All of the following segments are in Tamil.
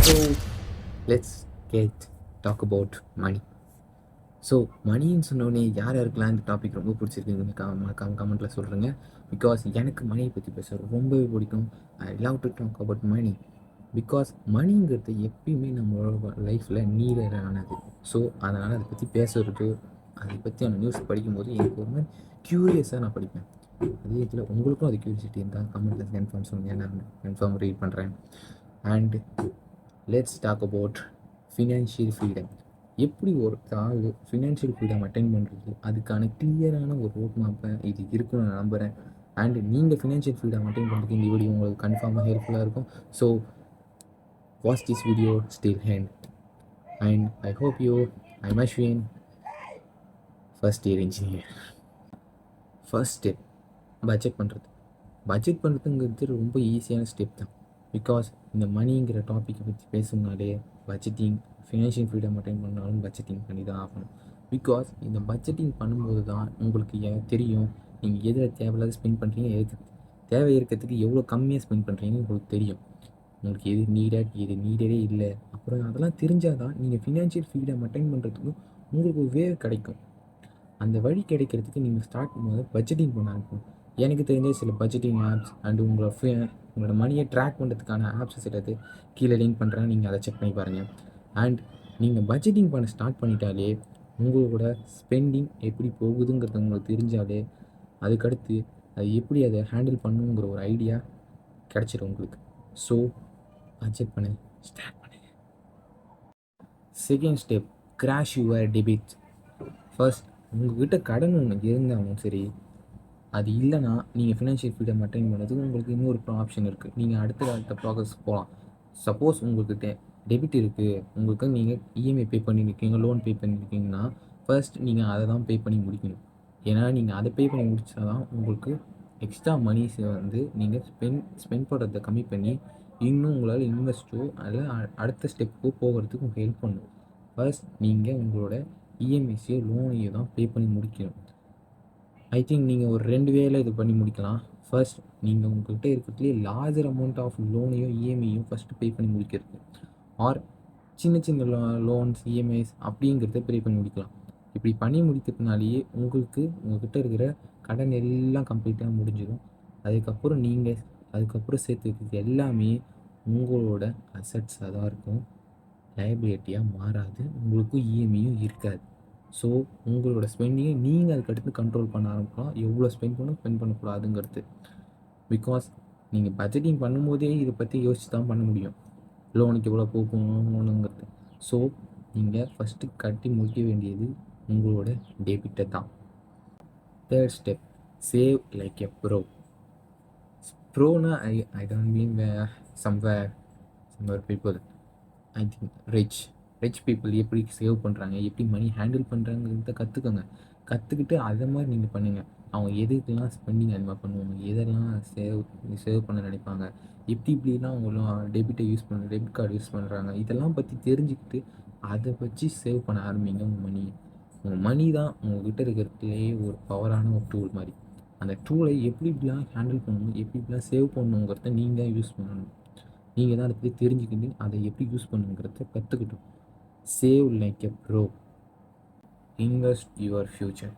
So let's get talk about money. So மணின்னு சொன்னோடனே யார் யாருக்கெல்லாம் இந்த டாபிக் ரொம்ப பிடிச்சிருக்குன்னு கமெண்ட்டில் சொல்கிறேங்க. பிகாஸ் எனக்கு மணியை பற்றி பேச ரொம்பவே பிடிக்கும். I love to talk about money. Because மணிங்கிறது எப்பயுமே நம்மளோட லைஃப்பில் நீடடானது. ஸோ அதனால் அதை பற்றி பேசுறது, அதை பற்றி அந்த நியூஸ் படிக்கும்போது எனக்கு ஒரு மாதிரி க்யூரியஸாக நான் படிப்பேன். அதே இதில் உங்களுக்கும் அது க்யூரியாசிட்டி இருந்தால் கமெண்ட்டில் கன்ஃபார்ம் சொல்லுங்கள், நான் கன்ஃபார்ம் ரீட் பண்ணுறேன். And let's talk about financial freedom. எப்படி ஒரு ஆள் ஃபினான்ஷியல் ஃப்ரீடம் அட்டைன் பண்ணுறது, அதுக்கான கிளியரான ஒரு ரோட் மேப்பை இது இருக்குன்னு நான் நம்புகிறேன். அண்ட் நீங்கள் ஃபினான்ஷியல் ஃப்ரீடம் அட்டைன் பண்ணுறதுக்கு இந்த வீடியோ உங்களுக்கு கன்ஃபார்மாக ஹெல்ப்ஃபுல்லாக இருக்கும். So watch this video still hand. And I hope you. I'm Ashwin, first year engineer. First step budget பண்ணுறது. பட்ஜெட் பண்ணுறதுங்கிறது ரொம்ப ஈஸியான ஸ்டெப் தான். பிகாஸ் இந்த மணிங்கிற டாப்பிக்கை பற்றி பேசுனாலே பட்ஜெட்டிங், ஃபினான்ஷியல் ஃப்ரீடம் அட்டைன் பண்ணாலும் பட்ஜெட்டிங் பண்ணி தான் ஆகணும். பிகாஸ் இந்த பட்ஜெட்டிங் பண்ணும்போது தான் உங்களுக்கு தெரியும் நீங்கள் எதில் தேவையில்லாத ஸ்பெண்ட் பண்ணுறீங்க, எதுக்கு தேவை இருக்கிறதுக்கு எவ்வளோ கம்மியாக ஸ்பெண்ட் பண்ணுறீங்கன்னு உங்களுக்கு தெரியும். உங்களுக்கு எது நீடட், எது நீடடே இல்லை, அப்புறம் அதெல்லாம் தெரிஞ்சால் தான் நீங்கள் ஃபினான்ஷியல் ஃப்ரீடம் அட்டைன் பண்ணுறதுக்கு உங்களுக்கு ஒரு வேவ் கிடைக்கும். அந்த வழி கிடைக்கிறதுக்கு நீங்கள் ஸ்டார்ட் பண்ணும்போது பட்ஜெட்டிங் பண்ண ஆரம்பிக்கும். எனக்கு தெரிஞ்ச சில பட்ஜெட்டிங் ஆப்ஸ் அண்டு உங்களோட மணியை ட்ராக் பண்ணுறதுக்கான ஆப்ஸ் சிலது கீழே லிங்க் பண்ணுறேன், நீங்கள் அதை செக் பண்ணி பாருங்கள். அண்ட் நீங்கள் பட்ஜெட்டிங் பண்ண ஸ்டார்ட் பண்ணிட்டாலே உங்களோட ஸ்பெண்டிங் எப்படி போகுதுங்கிறது உங்களுக்கு தெரிஞ்சாலே அதுக்கடுத்து அது எப்படி அதை ஹேண்டில் பண்ணுங்கிற ஒரு ஐடியா கிடச்சிடும் உங்களுக்கு. ஸோ பட்ஜெட் பண்ண ஸ்டார்ட் பண்ணுங்க. Second step, crash your debit. First உங்கள்கிட்ட கடன் ஒன்று இருந்தாலும் சரி, அது இல்லைன்னா நீங்கள் ஃபினான்ஷியல் ஃப்ரீடம் அட்டைன் பண்ணுறதுக்கு உங்களுக்கு இன்னொரு ஆப்ஷன் இருக்குது. நீங்கள் அடுத்த ப்ராசஸ் போகலாம். சப்போஸ் உங்கள்கிட்ட டெபிட் இருக்குது, உங்களுக்கு நீங்கள் இஎம்ஐ பே பண்ணியிருக்கீங்க, லோன் பே பண்ணியிருக்கீங்கன்னா ஃபர்ஸ்ட் நீங்கள் அதை தான் பே பண்ணி முடிக்கணும். ஏன்னா நீங்கள் அதை பே பண்ணி முடிச்சா தான் உங்களுக்கு எக்ஸ்ட்ரா மணிஸை வந்து நீங்கள் ஸ்பெண்ட் பண்ணுறதை கம்மி பண்ணி இன்னும் உங்களால் இன்வெஸ்ட்டோ அதில் அடுத்த ஸ்டெப்புக்கோ போகிறதுக்கு உங்களுக்கு ஹெல்ப் பண்ணும். ஃபர்ஸ்ட் நீங்கள் உங்களோட இஎம்ஐஸையோ லோனையோ தான் பே பண்ணி முடிக்கணும். ஐ திங்க் நீங்கள் ஒரு 2 வேல இது பண்ணி முடிக்கலாம். ஃபர்ஸ்ட் நீங்கள் உங்கள்கிட்ட இருக்கிறதுலே லார்ஜர் அமௌண்ட் ஆஃப் லோனையோ இஎம்ஐயும் ஃபஸ்ட்டு பே பண்ணி முடிக்கிறது. ஆர் சின்ன சின்ன லோன்ஸ், இஎம்ஐஸ் அப்படிங்கிறத பே பண்ணி முடிக்கலாம். இப்படி பண்ணி முடிக்கிறதுனாலேயே உங்களுக்கு உங்கள்கிட்ட இருக்கிற கடன் எல்லாம் கம்ப்ளீட்டாக முடிஞ்சிடும். அதுக்கப்புறம் சேர்த்து வைக்கிறது எல்லாமே உங்களோட அசட்ஸாக தான் இருக்கும், லைபிலிட்டியாக மாறாது. உங்களுக்கும் இஎம்ஐயும் இருக்காது. ஸோ உங்களோட ஸ்பெண்டிங்கை நீங்கள் அதுக்கடுத்து கண்ட்ரோல் பண்ண ஆரம்பிக்கலாம். எவ்வளோ ஸ்பெண்ட் பண்ணக்கூடாதுங்கிறது. பிகாஸ் நீங்கள் பட்ஜெட்டிங் பண்ணும்போதே இதை பற்றி யோசிச்சு தான் பண்ண முடியும், லோனுக்கு எவ்வளோ போகணுங்கிறது. ஸோ நீங்கள் ஃபஸ்ட்டு கட்டி முடிக்க வேண்டியது உங்களோட டெபிட்டை தான். Third step, save like a bro. ப்ரோனா I don't mean somewhere people. I think rich people எப்படி சேவ் பண்ணுறாங்க, எப்படி மணி ஹேண்டில் பண்ணுறாங்கிறத கற்றுக்கிட்டு அதை மாதிரி நீங்கள் பண்ணுங்கள். அவங்க எதுக்கெல்லாம் ஸ்பெண்டிங் அது மாதிரி பண்ணுவாங்க, எதெல்லாம் சேவ் பண்ண நினைப்பாங்க, இப்படிலாம் அவங்களும் டெபிட் கார்டு யூஸ் பண்ணுறாங்க, இதெல்லாம் பற்றி தெரிஞ்சுக்கிட்டு அதை வச்சு சேவ் பண்ண ஆரம்பிங்க. உங்கள் மணி தான் உங்கள்கிட்ட இருக்கிறதுலேயே ஒரு பவரான ஒரு டூல் மாதிரி. அந்த டூலை எப்படிலாம் ஹேண்டில் பண்ணணும், எப்படிலாம் சேவ் பண்ணணுங்கிறத நீங்கள் தான் யூஸ் பண்ணணும். நீங்கள் தான் அதை பற்றி தெரிஞ்சுக்கிட்டு அதை எப்படி யூஸ் பண்ணுங்கிறத கற்றுக்கிட்டோம். Save like a bro. Invest your future.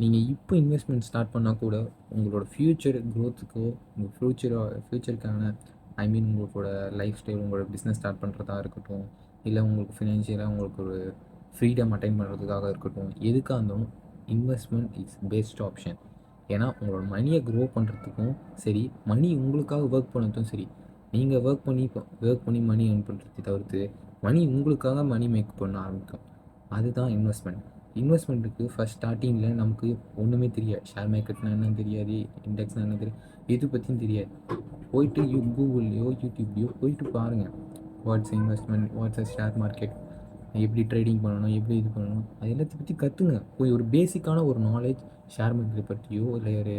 நீங்கள் இப்போ இன்வெஸ்ட்மெண்ட் ஸ்டார்ட் பண்ணால் கூட உங்களோட ஃப்யூச்சர் க்ரோத்துக்கோ, உங்கள் ஃப்யூச்சருக்கான உங்களோட லைஃப் ஸ்டைல், உங்களோட பிஸ்னஸ் ஸ்டார்ட் பண்ணுறதா இருக்கட்டும், இல்லை உங்களுக்கு ஃபினான்ஷியலாக உங்களுக்கு ஒரு ஃப்ரீடம் அட்டைன் பண்ணுறதுக்காக இருக்கட்டும், எதுக்காக இருந்தாலும் இன்வெஸ்ட்மெண்ட் இஸ் பெஸ்ட் ஆப்ஷன். ஏன்னா உங்களோட மணியை க்ரோ பண்ணுறதுக்கும் சரி, மணி உங்களுக்காக ஒர்க் பண்ணதும் சரி, நீங்கள் ஒர்க் பண்ணி மணி ஏர்ன் பண்ணுறதை தவிர்த்து மணி உங்களுக்காக மணி மேக் பண்ண ஆரம்பிக்கும். அதுதான் இன்வெஸ்ட்மெண்ட். இன்வெஸ்ட்மெண்ட்டுக்கு ஃபஸ்ட் ஸ்டார்டிங்கில் நமக்கு ஒன்றுமே தெரியாது. ஷேர் மார்க்கெட்னா என்னன்னு தெரியாது, இண்டெக்ஸ்னால் என்ன தெரியாது, எது பற்றியும் தெரியாது. போயிட்டு கூகுள்லையோ யூடியூப்லேயோ போயிட்டு பாருங்கள், what's investment, what's share market, எப்படி ட்ரேடிங் பண்ணணும், எப்படி இது பண்ணணும், அது எல்லாத்தையும் பற்றி கற்றுங்க. போய் ஒரு பேசிக்கான ஒரு நாலேஜ் ஷேர் மார்க்கெட் பற்றியோ இல்லை ஒரு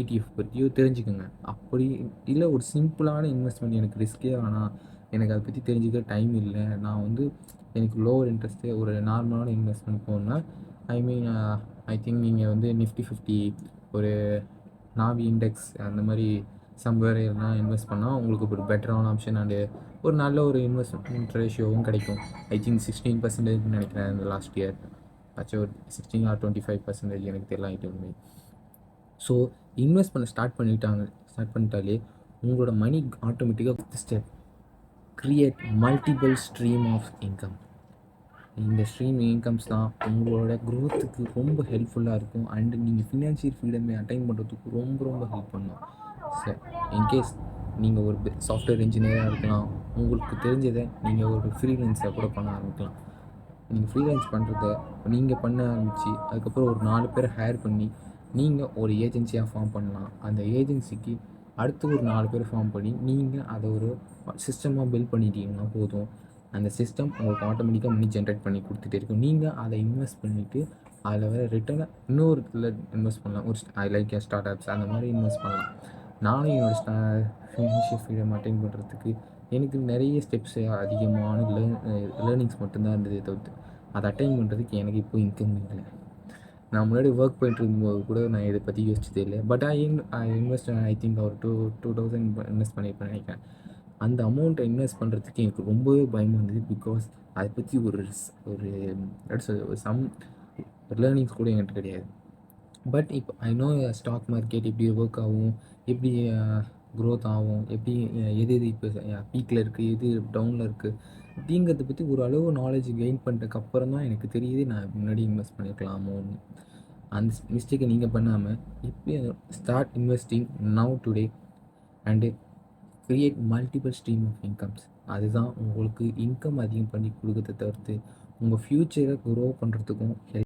இடிஎஃப் பற்றியோ தெரிஞ்சுக்கோங்க. அப்படி இல்லை ஒரு சிம்பிளான இன்வெஸ்ட்மெண்ட், எனக்கு ரிஸ்க்கே ஆனால் எனக்கு அதை பற்றி தெரிஞ்சுக்க டைம் இல்லை, நான் எனக்கு லோவர் இன்ட்ரெஸ்ட்டு ஒரு நார்மலான இன்வெஸ்ட்மெண்ட் போகணுன்னா ஐ திங்க் நீங்கள் நிஃப்டி 50 ஒரு நாவி இண்டெக்ஸ் அந்த மாதிரி சம்வேர் எல்லாம் இன்வெஸ்ட் பண்ணால் உங்களுக்கு ஒரு பெட்டரான ஆப்ஷன். அண்டு ஒரு நல்ல ஒரு இன்வெஸ்ட்மெண்ட் ரேஷியோவும் கிடைக்கும். ஐ திங்க் 16% நினைக்கிறேன் இந்த லாஸ்ட் இயர். ஆச்சும் ஒரு 16 ஆர் 25% எனக்கு தெரியல I don't know. So invest பண்ண ஸ்டார்ட் பண்ணிட்டாலே உங்களோட மணி ஆட்டோமேட்டிக்காக step create multiple stream of income. இந்த ஸ்ட்ரீம் இன்கம்ஸ் தான் உங்களோட க்ரோத்துக்கு ரொம்ப ஹெல்ப்ஃபுல்லாக இருக்கும். அண்டு நீங்கள் ஃபினான்ஷியல் ஃப்ரீடமை அட்டைன் பண்ணுறதுக்கு ரொம்ப ரொம்ப ஹெல்ப் பண்ணும். சார் இன்கேஸ் நீங்கள் ஒரு சாஃப்ட்வேர் இன்ஜினியராக இருக்கலாம், உங்களுக்கு தெரிஞ்சதை நீங்கள் ஒரு ஃப்ரீலான்ஸாக கூட பண்ண ஆரம்பிக்கலாம். நீங்கள் ஃப்ரீலான்ஸ் பண்ணுறத நீங்கள் பண்ண ஆரம்பித்து அதுக்கப்புறம் ஒரு 4 பேரை ஹையர் பண்ணி நீங்கள் ஒரு ஏஜென்சியாக ஃபார்ம் பண்ணலாம். அந்த ஏஜென்சிக்கு அடுத்து ஒரு 4 பேர் ஃபார்ம் பண்ணி நீங்கள் அதை ஒரு சிஸ்டமாக பில்ட் பண்ணிட்டீங்கன்னா போதும். அந்த சிஸ்டம் உங்களுக்கு ஆட்டோமேட்டிக்காக மணி ஜென்ரேட் பண்ணி கொடுத்துட்டே இருக்கும். நீங்கள் அதை இன்வெஸ்ட் பண்ணிவிட்டு அதில் வர ரிட்டர்னை இன்னொரு இதில் இன்வெஸ்ட் பண்ணலாம். ஒரு லைக் ஸ்டார்ட் அப்ஸ் அந்த மாதிரி இன்வெஸ்ட் பண்ணலாம். நானும் என்னோடய ஃபினான்ஷியல் ஃப்ரீடம் அட்டைன் பண்ணுறதுக்கு எனக்கு நிறைய ஸ்டெப்ஸ் அதிகமான லேர்னிங்ஸ் மட்டும்தான் இருந்ததே தவிர்த்து அதை அட்டைன் பண்ணுறதுக்கு எனக்கு இப்போ இன்கம் இல்லை. நான் முன்னாடி ஒர்க் போயிட்டு இருக்கும்போது கூட நான் இதை பற்றி யோசிச்சதே இல்லை. But I invest I think ஒரு 2000 இன்வெஸ்ட் பண்ணியிருப்பேன் நினைக்கிறேன். அந்த அமௌண்ட்டை இன்வெஸ்ட் பண்ணுறதுக்கு எனக்கு ரொம்பவே பயமாக இருந்தது. பிகாஸ் அதை பற்றி ஒரு சம் லேர்னிங்ஸ் கூட என்கிட்ட கிடையாது. பட் இப்போ ஐ நோ ஸ்டாக் மார்க்கெட் எப்படி ஒர்க் ஆகும், எப்படி க்ரோத் ஆகும், எப்படி எது இப்போ பீக்கில் இருக்குது, எது டவுனில் இருக்குது அப்படிங்கிறத பற்றி ஒரு அளவு நாலேஜ் கெயின் பண்ணுறதுக்கப்புறம் தான் எனக்கு தெரியுது நான் முன்னாடி இன்வெஸ்ட் பண்ணியிருக்கலாமோன்னு. அந்த மிஸ்டேக்கை நீங்கள் பண்ணாமல் இப்போ start investing now today and create multiple stream of incomes. அதுதான் உங்களுக்கு இன்கம் அதிகம் பண்ணி கொடுக்கறத தவிர்த்து உங்கள் ஃப்யூச்சரை க்ரோ பண்ணுறதுக்கும் ஹெல்ப்